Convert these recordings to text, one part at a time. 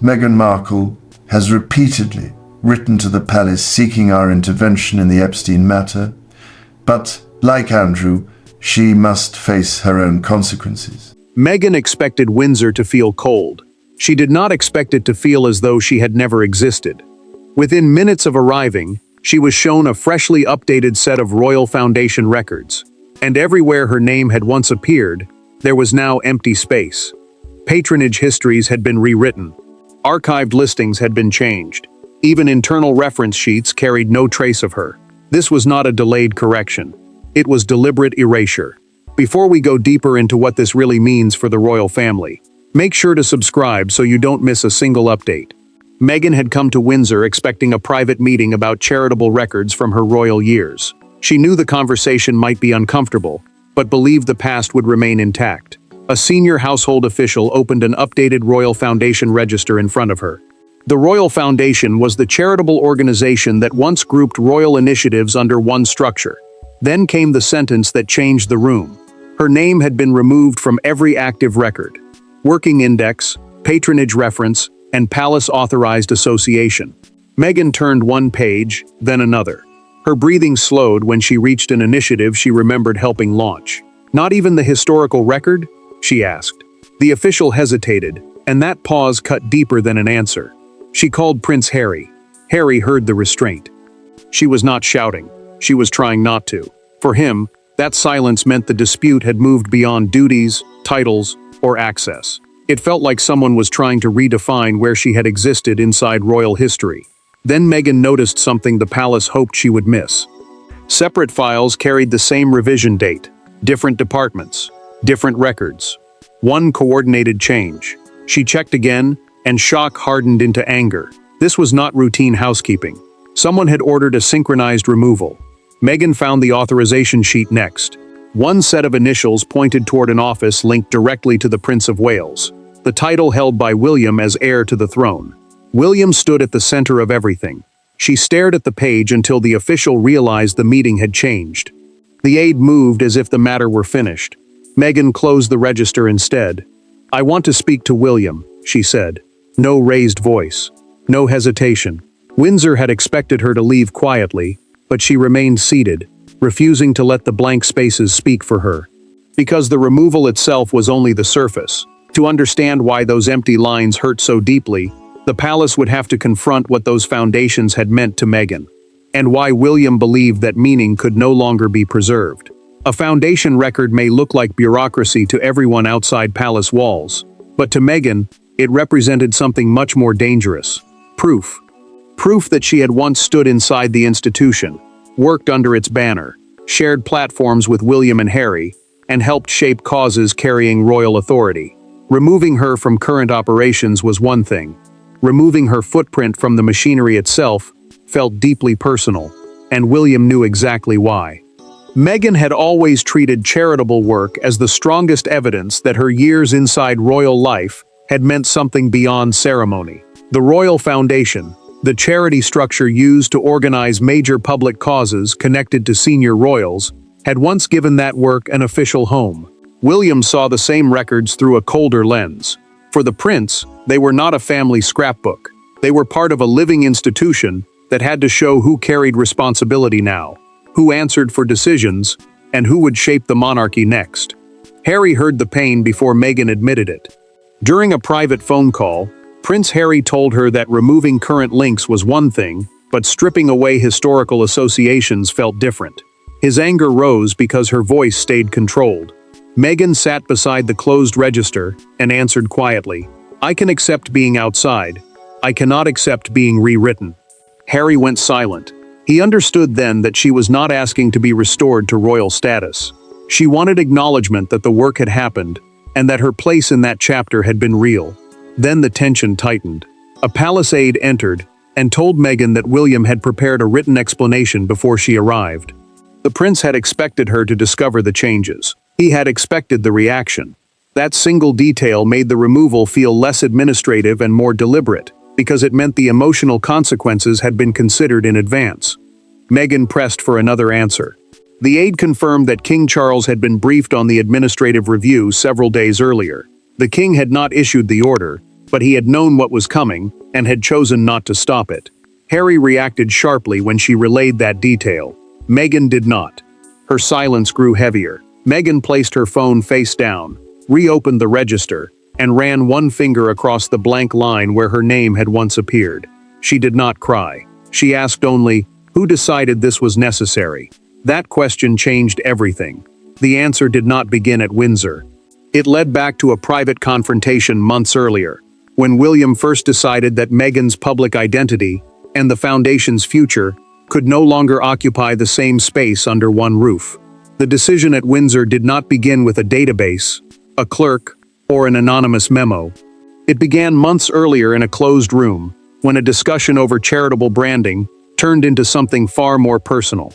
Meghan Markle has repeatedly written to the palace seeking our intervention in the Epstein matter, but, like Andrew, she must face her own consequences. Meghan expected Windsor to feel cold. She did not expect it to feel as though she had never existed. Within minutes of arriving, she was shown a freshly updated set of Royal Foundation records, and everywhere her name had once appeared, there was now empty space. Patronage histories had been rewritten. Archived listings had been changed. Even internal reference sheets carried no trace of her. This was not a delayed correction. It was deliberate erasure. Before we go deeper into what this really means for the royal family, make sure to subscribe so you don't miss a single update. Meghan had come to Windsor expecting a private meeting about charitable records from her royal years. She knew the conversation might be uncomfortable, but believed the past would remain intact. A senior household official opened an updated Royal Foundation register in front of her. The Royal Foundation was the charitable organization that once grouped royal initiatives under one structure. Then came the sentence that changed the room. Her name had been removed from every active record. Working index, patronage reference, and palace-authorized association. Meghan turned one page, then another. Her breathing slowed when she reached an initiative she remembered helping launch. "Not even the historical record?" she asked. The official hesitated, and that pause cut deeper than an answer. She called Prince Harry. Harry heard the restraint. She was not shouting. She was trying not to. For him, that silence meant the dispute had moved beyond duties, titles, or access. It felt like someone was trying to redefine where she had existed inside royal history. Then Meghan noticed something the palace hoped she would miss. Separate files carried the same revision date, different departments, different records. One coordinated change. She checked again, and shock hardened into anger. This was not routine housekeeping. Someone had ordered a synchronized removal. Meghan found the authorization sheet next. One set of initials pointed toward an office linked directly to the Prince of Wales, the title held by William as heir to the throne. William stood at the center of everything. She stared at the page until the official realized the meeting had changed. The aide moved as if the matter were finished. Meghan closed the register instead. "I want to speak to William," she said. No raised voice. No hesitation. Windsor had expected her to leave quietly, but she remained seated, refusing to let the blank spaces speak for her. Because the removal itself was only the surface. To understand why those empty lines hurt so deeply, the palace would have to confront what those foundations had meant to Meghan, and why William believed that meaning could no longer be preserved. A foundation record may look like bureaucracy to everyone outside palace walls, but to Meghan, it represented something much more dangerous. Proof. Proof that she had once stood inside the institution, worked under its banner, shared platforms with William and Harry, and helped shape causes carrying royal authority. Removing her from current operations was one thing. Removing her footprint from the machinery itself felt deeply personal, and William knew exactly why. Meghan had always treated charitable work as the strongest evidence that her years inside royal life had meant something beyond ceremony. The Royal Foundation, the charity structure used to organize major public causes connected to senior royals, had once given that work an official home. William saw the same records through a colder lens. For the prince, they were not a family scrapbook. They were part of a living institution that had to show who carried responsibility now, who answered for decisions, and who would shape the monarchy next. Harry heard the pain before Meghan admitted it. During a private phone call, Prince Harry told her that removing current links was one thing, but stripping away historical associations felt different. His anger rose because her voice stayed controlled. Meghan sat beside the closed register and answered quietly, "I can accept being outside. I cannot accept being rewritten." Harry went silent. He understood then that she was not asking to be restored to royal status. She wanted acknowledgement that the work had happened, and that her place in that chapter had been real. Then the tension tightened. A palace aide entered and told Meghan that William had prepared a written explanation before she arrived. The prince had expected her to discover the changes. He had expected the reaction. That single detail made the removal feel less administrative and more deliberate, because it meant the emotional consequences had been considered in advance. Meghan pressed for another answer. The aide confirmed that King Charles had been briefed on the administrative review several days earlier. The king had not issued the order, but he had known what was coming and had chosen not to stop it. Harry reacted sharply when she relayed that detail. Meghan did not. Her silence grew heavier. Meghan placed her phone face down, reopened the register, and ran one finger across the blank line where her name had once appeared. She did not cry. She asked only, "Who decided this was necessary?" That question changed everything. The answer did not begin at Windsor. It led back to a private confrontation months earlier, when William first decided that Meghan's public identity and the Foundation's future could no longer occupy the same space under one roof. The decision at Windsor did not begin with a database, a clerk, or an anonymous memo. It began months earlier in a closed room, when a discussion over charitable branding turned into something far more personal.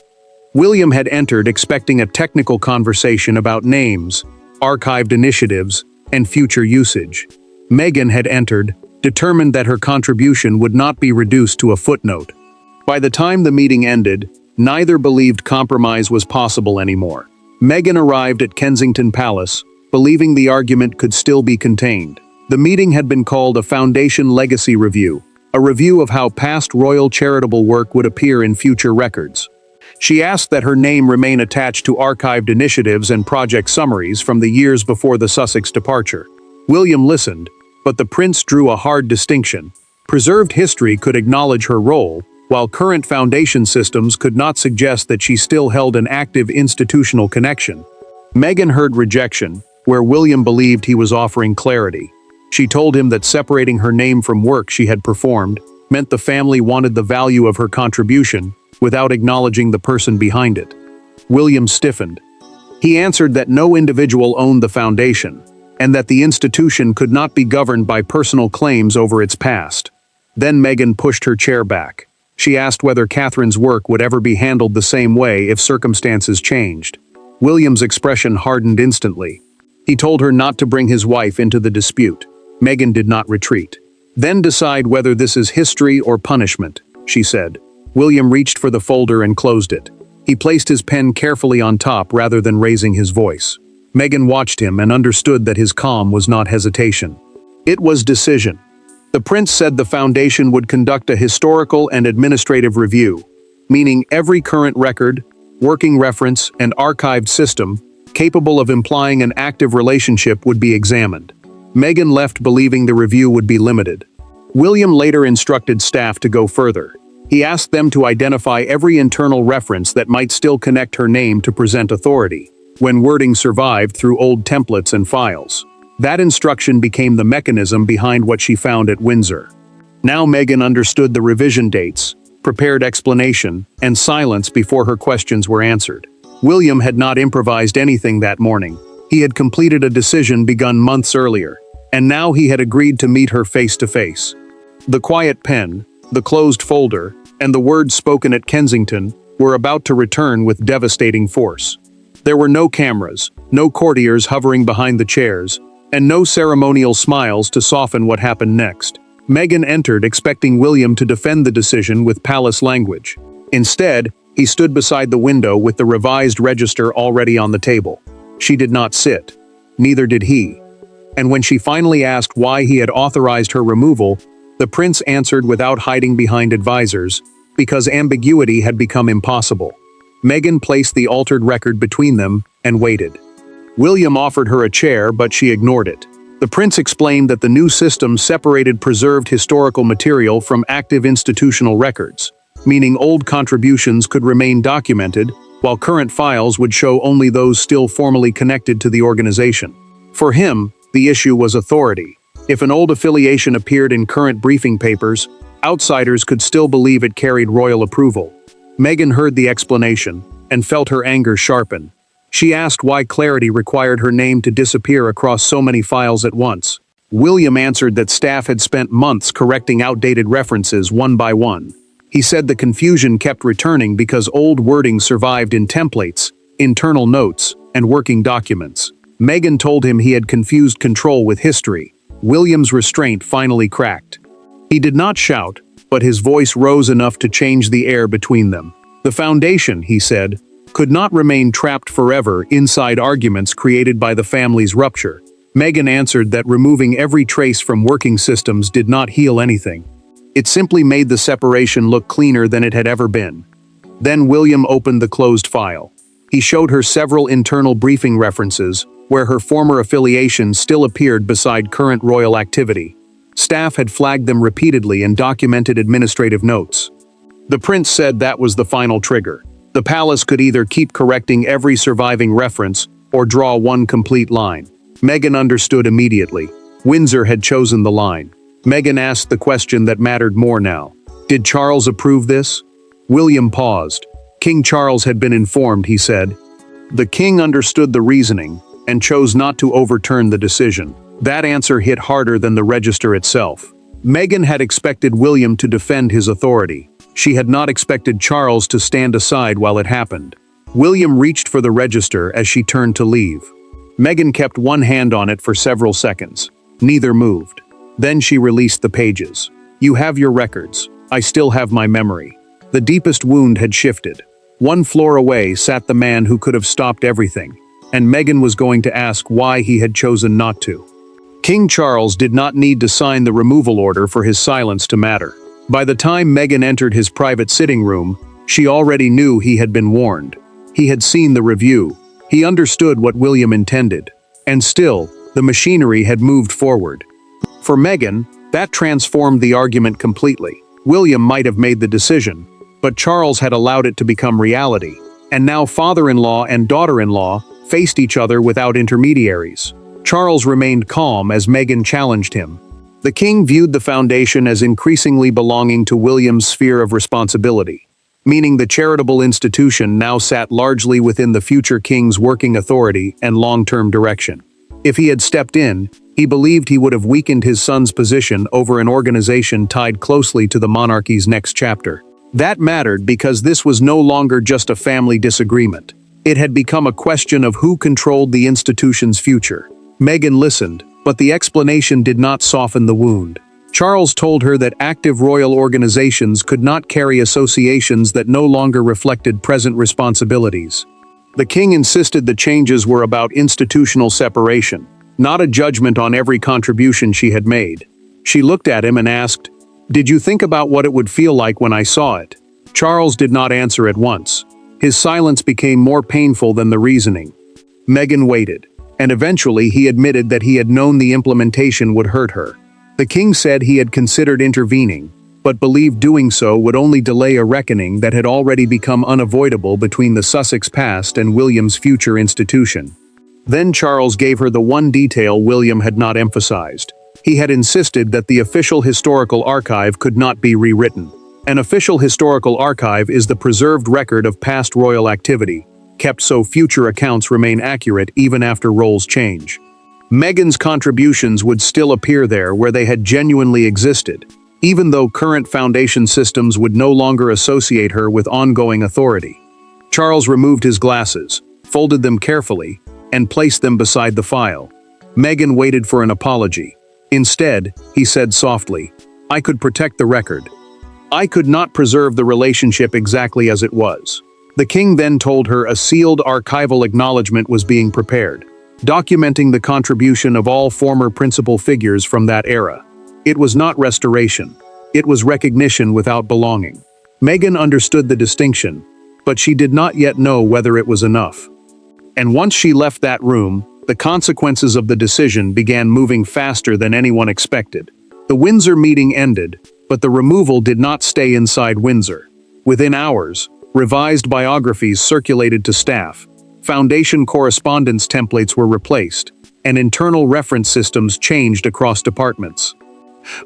William had entered expecting a technical conversation about names, archived initiatives, and future usage. Meghan had entered, determined that her contribution would not be reduced to a footnote. By the time the meeting ended, neither believed compromise was possible anymore. Meghan arrived at Kensington Palace, believing the argument could still be contained. The meeting had been called a Foundation Legacy Review, a review of how past royal charitable work would appear in future records. She asked that her name remain attached to archived initiatives and project summaries from the years before the Sussex departure. William listened, but the prince drew a hard distinction. Preserved history could acknowledge her role, while current foundation systems could not suggest that she still held an active institutional connection. Meghan heard rejection, where William believed he was offering clarity. She told him that separating her name from work she had performed meant the family wanted the value of her contribution without acknowledging the person behind it. William stiffened. He answered that no individual owned the foundation, and that the institution could not be governed by personal claims over its past. Then Meghan pushed her chair back. She asked whether Catherine's work would ever be handled the same way if circumstances changed. William's expression hardened instantly. He told her not to bring his wife into the dispute. Meghan did not retreat. "Then decide whether this is history or punishment," she said. William reached for the folder and closed it. He placed his pen carefully on top rather than raising his voice. Meghan watched him and understood that his calm was not hesitation. It was decision. The prince said the foundation would conduct a historical and administrative review, meaning every current record, working reference, and archived system capable of implying an active relationship would be examined. Meghan left believing the review would be limited. William later instructed staff to go further. He asked them to identify every internal reference that might still connect her name to present authority, when wording survived through old templates and files. That instruction became the mechanism behind what she found at Windsor. Now Meghan understood the revision dates, prepared explanation, and silence before her questions were answered. William had not improvised anything that morning. He had completed a decision begun months earlier, and now he had agreed to meet her face to face. The quiet pen, the closed folder, and the words spoken at Kensington were about to return with devastating force. There were no cameras, no courtiers hovering behind the chairs, and no ceremonial smiles to soften what happened next. Meghan entered expecting William to defend the decision with palace language. Instead, he stood beside the window with the revised register already on the table. She did not sit. Neither did he. And when she finally asked why he had authorized her removal, the prince answered without hiding behind advisors, because ambiguity had become impossible. Meghan placed the altered record between them and waited. William offered her a chair, but she ignored it. The prince explained that the new system separated preserved historical material from active institutional records, meaning old contributions could remain documented, while current files would show only those still formally connected to the organization. For him, the issue was authority. If an old affiliation appeared in current briefing papers, outsiders could still believe it carried royal approval. Meghan heard the explanation and felt her anger sharpen. She asked why clarity required her name to disappear across so many files at once. William answered that staff had spent months correcting outdated references one by one. He said the confusion kept returning because old wording survived in templates, internal notes, and working documents. Meghan told him he had confused control with history. William's restraint finally cracked. He did not shout, but his voice rose enough to change the air between them. The foundation, he said, could not remain trapped forever inside arguments created by the family's rupture. Meghan answered that removing every trace from working systems did not heal anything. It simply made the separation look cleaner than it had ever been. Then William opened the closed file. He showed her several internal briefing references, where her former affiliation still appeared beside current royal activity. Staff had flagged them repeatedly and documented administrative notes. The prince said that was the final trigger. The palace could either keep correcting every surviving reference or draw one complete line. Meghan understood immediately. Windsor had chosen the line. Meghan asked the question that mattered more now. Did Charles approve this? William paused. King Charles had been informed, he said. The king understood the reasoning and chose not to overturn the decision. That answer hit harder than the register itself. Meghan had expected William to defend his authority. She had not expected Charles to stand aside while it happened. William reached for the register as she turned to leave. Meghan kept one hand on it for several seconds. Neither moved. Then she released the pages. You have your records. I still have my memory. The deepest wound had shifted. One floor away sat the man who could have stopped everything, and Meghan was going to ask why he had chosen not to. King Charles did not need to sign the removal order for his silence to matter. By the time Meghan entered his private sitting room, she already knew he had been warned. He had seen the review. He understood what William intended. And still, the machinery had moved forward. For Meghan, that transformed the argument completely. William might have made the decision, but Charles had allowed it to become reality. And now father-in-law and daughter-in-law faced each other without intermediaries. Charles remained calm as Meghan challenged him. The king viewed the foundation as increasingly belonging to William's sphere of responsibility, meaning the charitable institution now sat largely within the future king's working authority and long-term direction. If he had stepped in, he believed he would have weakened his son's position over an organization tied closely to the monarchy's next chapter. That mattered because this was no longer just a family disagreement. It had become a question of who controlled the institution's future. Meghan listened, but the explanation did not soften the wound. Charles told her that active royal organizations could not carry associations that no longer reflected present responsibilities. The king insisted the changes were about institutional separation, not a judgment on every contribution she had made. She looked at him and asked, "Did you think about what it would feel like when I saw it?" Charles did not answer at once. His silence became more painful than the reasoning. Meghan waited, and eventually he admitted that he had known the implementation would hurt her. The king said he had considered intervening, but believed doing so would only delay a reckoning that had already become unavoidable between the Sussex past and William's future institution. Then Charles gave her the one detail William had not emphasized. He had insisted that the official historical archive could not be rewritten. An official historical archive is the preserved record of past royal activity, kept so future accounts remain accurate even after roles change. Meghan's contributions would still appear there where they had genuinely existed, even though current foundation systems would no longer associate her with ongoing authority. Charles removed his glasses, folded them carefully, and placed them beside the file. Meghan waited for an apology. Instead, he said softly, "I could protect the record. I could not preserve the relationship exactly as it was." The king then told her a sealed archival acknowledgement was being prepared, documenting the contribution of all former principal figures from that era. It was not restoration. It was recognition without belonging. Meghan understood the distinction, but she did not yet know whether it was enough. And once she left that room, the consequences of the decision began moving faster than anyone expected. The Windsor meeting ended, but the removal did not stay inside Windsor. Within hours, revised biographies circulated to staff, foundation correspondence templates were replaced, and internal reference systems changed across departments.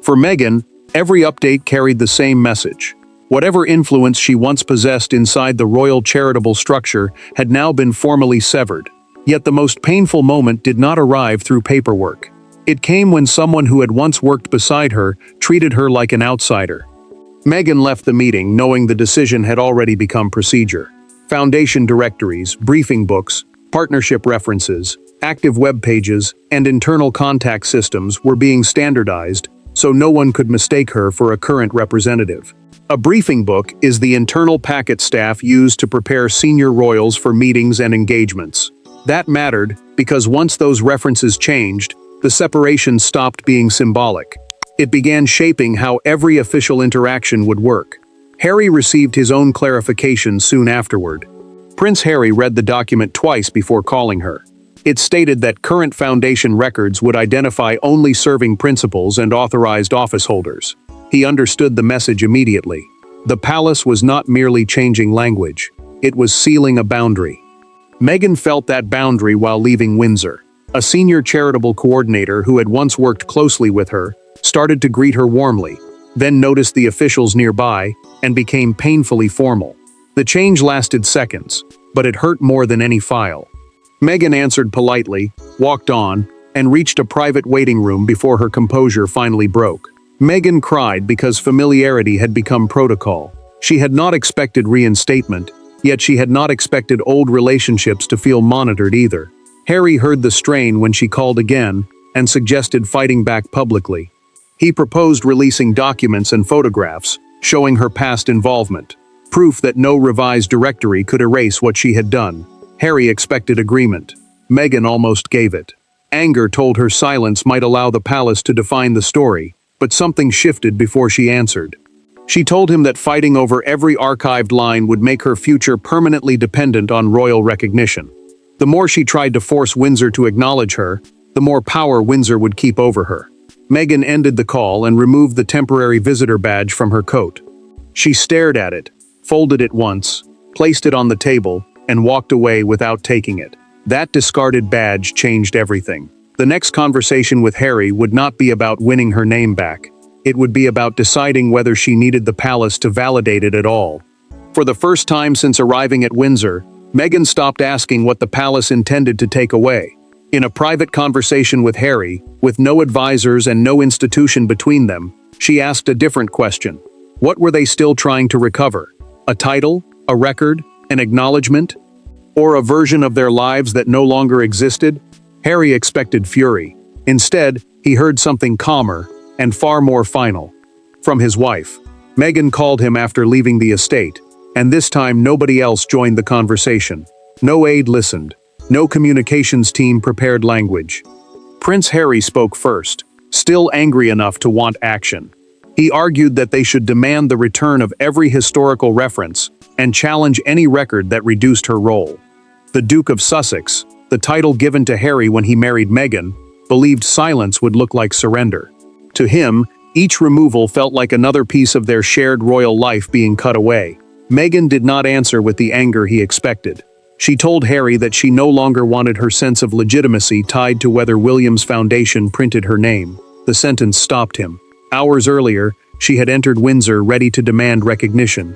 For Meghan, every update carried the same message. Whatever influence she once possessed inside the royal charitable structure had now been formally severed. Yet the most painful moment did not arrive through paperwork. It came when someone who had once worked beside her treated her like an outsider. Meghan left the meeting knowing the decision had already become procedure. Foundation directories, briefing books, partnership references, active web pages, and internal contact systems were being standardized, so no one could mistake her for a current representative. A briefing book is the internal packet staff used to prepare senior royals for meetings and engagements. That mattered because once those references changed, the separation stopped being symbolic. It began shaping how every official interaction would work. Harry received his own clarification soon afterward. Prince Harry read the document twice before calling her. It stated that current Foundation records would identify only serving principals and authorized office holders. He understood the message immediately. The palace was not merely changing language. It was sealing a boundary. Meghan felt that boundary while leaving Windsor. A senior charitable coordinator who had once worked closely with her started to greet her warmly, then noticed the officials nearby and became painfully formal. The change lasted seconds, but it hurt more than any file. Meghan answered politely, walked on, and reached a private waiting room before her composure finally broke. Meghan cried because familiarity had become protocol. She had not expected reinstatement, yet she had not expected old relationships to feel monitored either. Harry heard the strain when she called again and suggested fighting back publicly. He proposed releasing documents and photographs, showing her past involvement, proof that no revised directory could erase what she had done. Harry expected agreement. Meghan almost gave it. Anger told her silence might allow the palace to define the story, but something shifted before she answered. She told him that fighting over every archived line would make her future permanently dependent on royal recognition. The more she tried to force Windsor to acknowledge her, the more power Windsor would keep over her. Meghan ended the call and removed the temporary visitor badge from her coat. She stared at it, folded it once, placed it on the table, and walked away without taking it. That discarded badge changed everything. The next conversation with Harry would not be about winning her name back. It would be about deciding whether she needed the palace to validate it at all. For the first time since arriving at Windsor, Meghan stopped asking what the palace intended to take away. In a private conversation with Harry, with no advisors and no institution between them, she asked a different question. What were they still trying to recover? A title? A record? An acknowledgement? Or a version of their lives that no longer existed? Harry expected fury. Instead, he heard something calmer and far more final. From his wife. Meghan called him after leaving the estate, and this time nobody else joined the conversation. No aide listened. No communications team prepared language. Prince Harry spoke first, still angry enough to want action. He argued that they should demand the return of every historical reference and challenge any record that reduced her role. The Duke of Sussex, the title given to Harry when he married Meghan, believed silence would look like surrender. To him, each removal felt like another piece of their shared royal life being cut away. Meghan did not answer with the anger he expected. She told Harry that she no longer wanted her sense of legitimacy tied to whether William's Foundation printed her name. The sentence stopped him. Hours earlier, she had entered Windsor ready to demand recognition.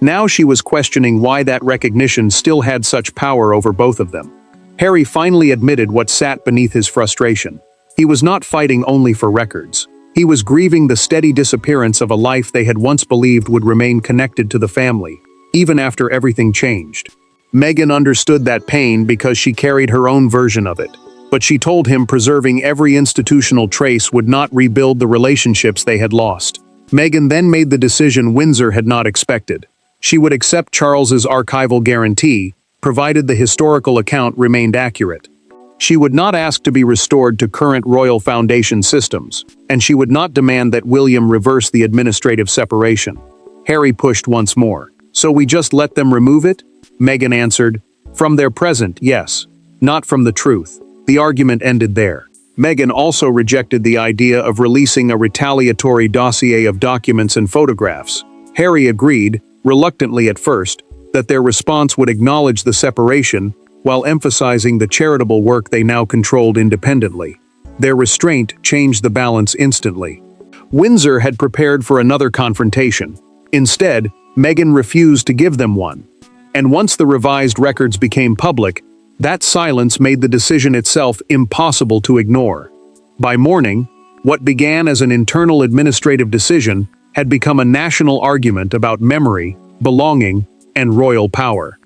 Now she was questioning why that recognition still had such power over both of them. Harry finally admitted what sat beneath his frustration. He was not fighting only for records. He was grieving the steady disappearance of a life they had once believed would remain connected to the family, even after everything changed. Meghan understood that pain because she carried her own version of it, but she told him preserving every institutional trace would not rebuild the relationships they had lost. Meghan then made the decision Windsor had not expected. She would accept Charles's archival guarantee, provided the historical account remained accurate. She would not ask to be restored to current royal foundation systems, and she would not demand that William reverse the administrative separation. Harry pushed once more. So we just let them remove it? Meghan answered, from their present, yes. Not from the truth. The argument ended there. Meghan also rejected the idea of releasing a retaliatory dossier of documents and photographs. Harry agreed, reluctantly at first, that their response would acknowledge the separation while emphasizing the charitable work they now controlled independently. Their restraint changed the balance instantly. Windsor had prepared for another confrontation. Instead, Meghan refused to give them one. And once the revised records became public, that silence made the decision itself impossible to ignore. By morning, what began as an internal administrative decision had become a national argument about memory, belonging, and royal power.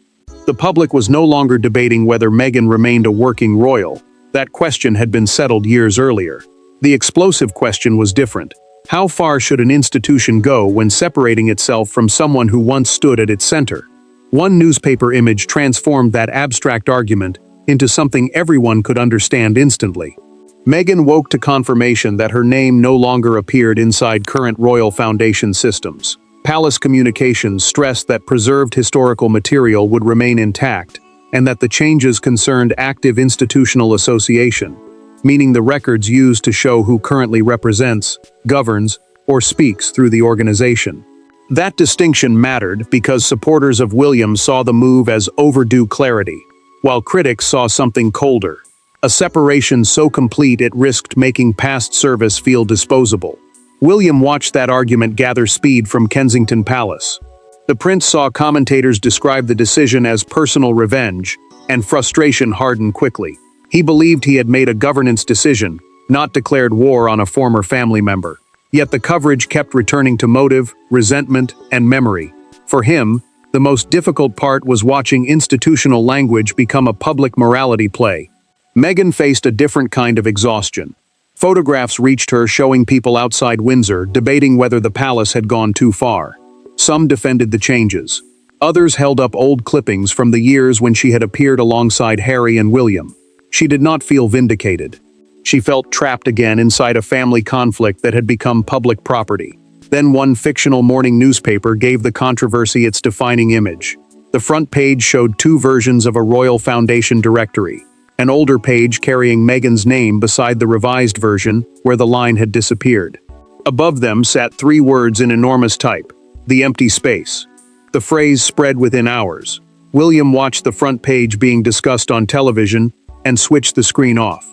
The public was no longer debating whether Meghan remained a working royal. That question had been settled years earlier. The explosive question was different. How far should an institution go when separating itself from someone who once stood at its center? One newspaper image transformed that abstract argument into something everyone could understand instantly. Meghan woke to confirmation that her name no longer appeared inside current royal foundation systems. Palace communications stressed that preserved historical material would remain intact, and that the changes concerned active institutional association, meaning the records used to show who currently represents, governs, or speaks through the organization. That distinction mattered because supporters of William saw the move as overdue clarity, while critics saw something colder, a separation so complete it risked making past service feel disposable. William watched that argument gather speed from Kensington Palace. The prince saw commentators describe the decision as personal revenge, and frustration hardened quickly. He believed he had made a governance decision, not declared war on a former family member. Yet the coverage kept returning to motive, resentment, and memory. For him, the most difficult part was watching institutional language become a public morality play. Meghan faced a different kind of exhaustion. Photographs reached her showing people outside Windsor debating whether the palace had gone too far. Some defended the changes. Others held up old clippings from the years when she had appeared alongside Harry and William. She did not feel vindicated. She felt trapped again inside a family conflict that had become public property. Then one fictional morning newspaper gave the controversy its defining image. The front page showed two versions of a Royal Foundation directory. An older page carrying Meghan's name beside the revised version, where the line had disappeared. Above them sat three words in enormous type: the empty space. The phrase spread within hours. William watched the front page being discussed on television and switched the screen off.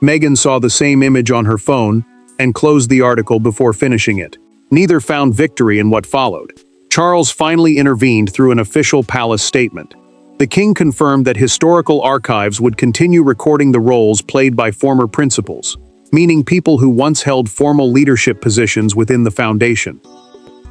Meghan saw the same image on her phone and closed the article before finishing it. Neither found victory in what followed. Charles finally intervened through an official palace statement. The king confirmed that historical archives would continue recording the roles played by former principals, meaning people who once held formal leadership positions within the foundation.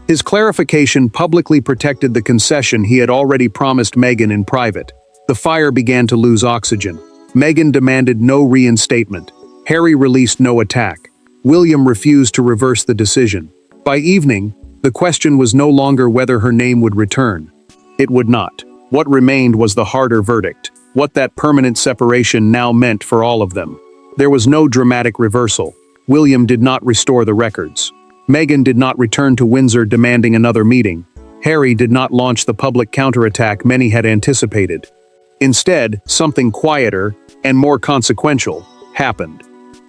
His clarification publicly protected the concession he had already promised Meghan in private. The fire began to lose oxygen. Meghan demanded no reinstatement. Harry released no attack. William refused to reverse the decision. By evening, the question was no longer whether her name would return. It would not. What remained was the harder verdict, what that permanent separation now meant for all of them. There was no dramatic reversal. William did not restore the records. Meghan did not return to Windsor demanding another meeting. Harry did not launch the public counterattack many had anticipated. Instead, something quieter and more consequential happened.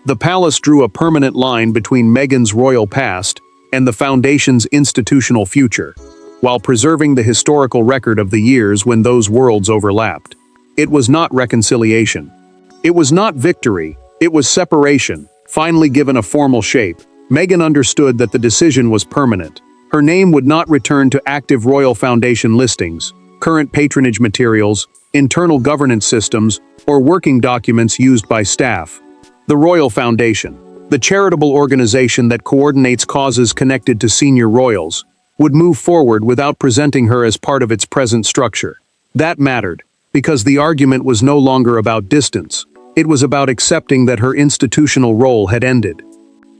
The palace drew a permanent line between Meghan's royal past and the foundation's institutional future, while preserving the historical record of the years when those worlds overlapped. It was not reconciliation. It was not victory. It was separation, finally given a formal shape. Meghan understood that the decision was permanent. Her name would not return to active Royal Foundation listings, current patronage materials, internal governance systems, or working documents used by staff. The Royal Foundation, the charitable organization that coordinates causes connected to senior royals, would move forward without presenting her as part of its present structure. That mattered, because the argument was no longer about distance. It was about accepting that her institutional role had ended.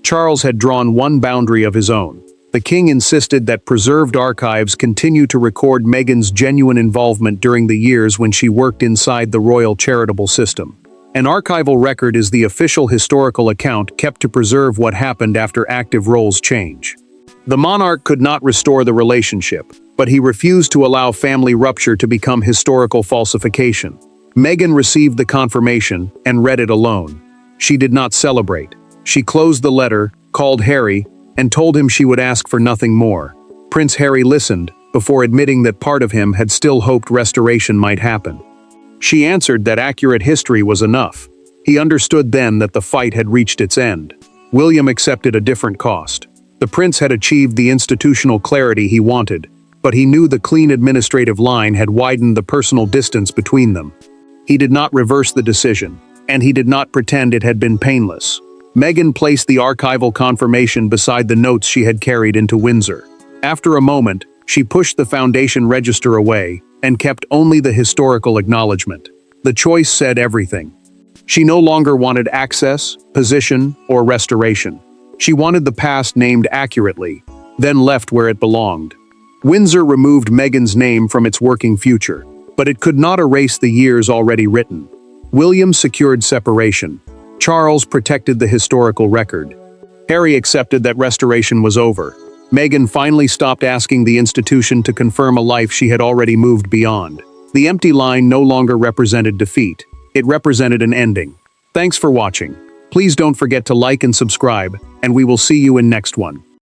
Charles had drawn one boundary of his own. The king insisted that preserved archives continue to record Meghan's genuine involvement during the years when she worked inside the royal charitable system. An archival record is the official historical account kept to preserve what happened after active roles change. The monarch could not restore the relationship, but he refused to allow family rupture to become historical falsification. Meghan received the confirmation and read it alone. She did not celebrate. She closed the letter, called Harry, and told him she would ask for nothing more. Prince Harry listened, before admitting that part of him had still hoped restoration might happen. She answered that accurate history was enough. He understood then that the fight had reached its end. William accepted a different cost. The prince had achieved the institutional clarity he wanted, but he knew the clean administrative line had widened the personal distance between them. He did not reverse the decision, and he did not pretend it had been painless. Meghan placed the archival confirmation beside the notes she had carried into Windsor. After a moment, she pushed the foundation register away and kept only the historical acknowledgement. The choice said everything. She no longer wanted access, position, or restoration. She wanted the past named accurately, then left where it belonged. Windsor removed Meghan's name from its working future, but it could not erase the years already written. William secured separation. Charles protected the historical record. Harry accepted that restoration was over. Meghan finally stopped asking the institution to confirm a life she had already moved beyond. The empty line no longer represented defeat. It represented an ending. Thanks for watching. Please don't forget to like and subscribe, and we will see you in next one.